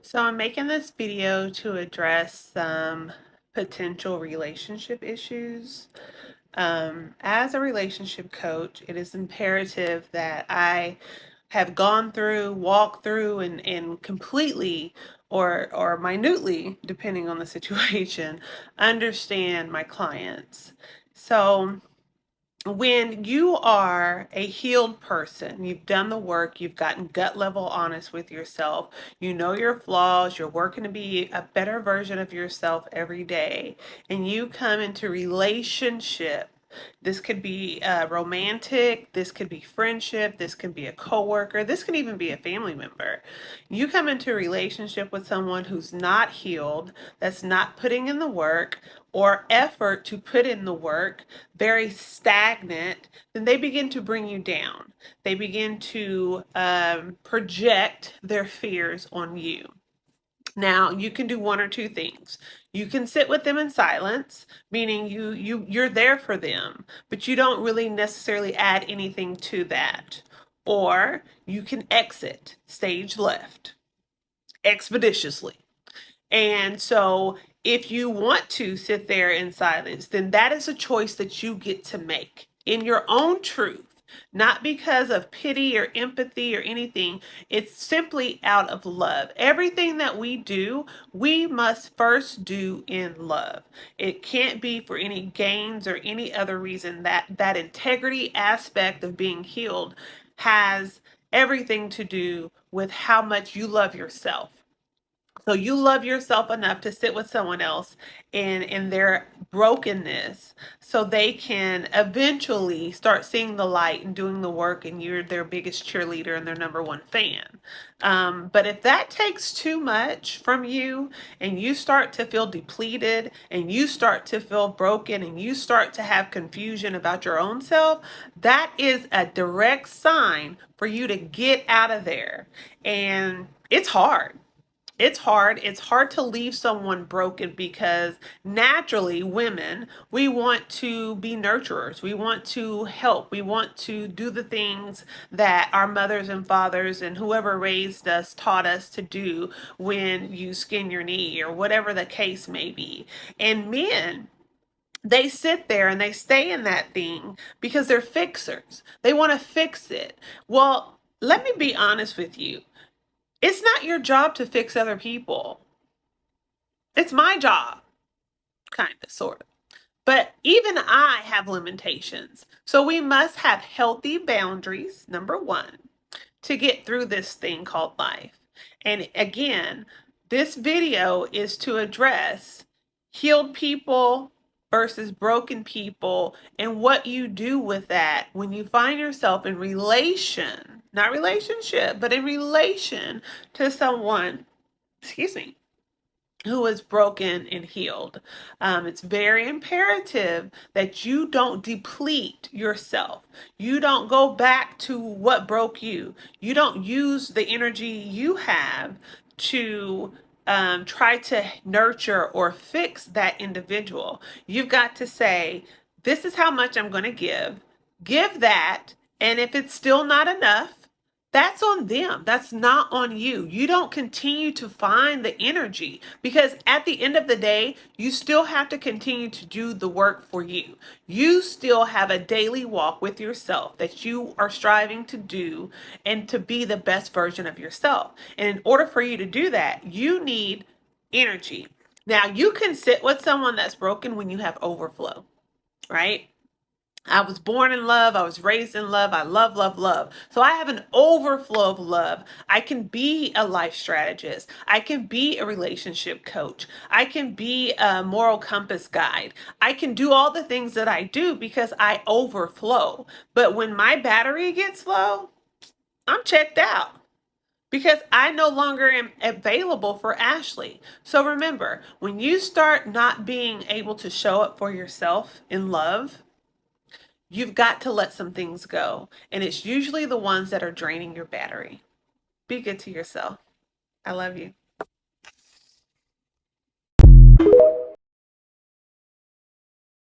So I'm making this video to address some potential relationship issues. As a relationship coach, it is imperative that I have gone through, walked through, and completely or minutely, depending on the situation, understand my clients. So when you are a healed person, you've done the work, you've gotten gut level honest with yourself, you know your flaws, you're working to be a better version of yourself every day, and you come into relationship. This could be romantic, this could be friendship, this could be a coworker, this could even be a family member. You come into a relationship with someone who's not healed, that's not putting in the work or effort to put in the work, very stagnant, then they begin to bring you down. They begin to project their fears on you. Now, you can do one or two things. You can sit with them in silence, meaning you're there for them, but you don't really necessarily add anything to that. Or you can exit stage left expeditiously. And so, if you want to sit there in silence, then that is a choice that you get to make in your own truth, not because of pity or empathy or anything. It's simply out of love. Everything that we do, we must first do in love. It can't be for any gains or any other reason. That integrity aspect of being healed has everything to do with how much you love yourself. So you love yourself enough to sit with someone else in their brokenness so they can eventually start seeing the light and doing the work, and you're their biggest cheerleader and their number one fan. But if that takes too much from you and you start to feel depleted and you start to feel broken and you start to have confusion about your own self, that is a direct sign for you to get out of there. And it's hard. It's hard. It's hard to leave someone broken because naturally, women, we want to be nurturers. We want to help. We want to do the things that our mothers and fathers and whoever raised us taught us to do when you skin your knee or whatever the case may be. And men, they sit there and they stay in that thing because they're fixers. They want to fix it. Well, let me be honest with you. It's not your job to fix other people. It's my job, kind of, sort of. But even I have limitations. So we must have healthy boundaries, number one, to get through this thing called life. And again, this video is to address healed people versus broken people and what you do with that when you find yourself in relation, not relationship, but in relation to someone, excuse me, who is broken and healed. It's very imperative that you don't deplete yourself. You don't go back to what broke you. You don't use the energy you have to try to nurture or fix that individual. You've got to say, this is how much I'm going to give. Give that. And if it's still not enough, that's on them. That's not on you. You don't continue to find the energy because at the end of the day, you still have to continue to do the work for you. You still have a daily walk with yourself that you are striving to do and to be the best version of yourself. And in order for you to do that, you need energy. Now, you can sit with someone that's broken when you have overflow, right? I was born in love. I was raised in love. I love, love, love. So I have an overflow of love. I can be a life strategist. I can be a relationship coach. I can be a moral compass guide. I can do all the things that I do because I overflow. But when my battery gets low, I'm checked out because I no longer am available for Ashley. So remember, when you start not being able to show up for yourself in love, you've got to let some things go. And it's usually the ones that are draining your battery. Be good to yourself. I love you.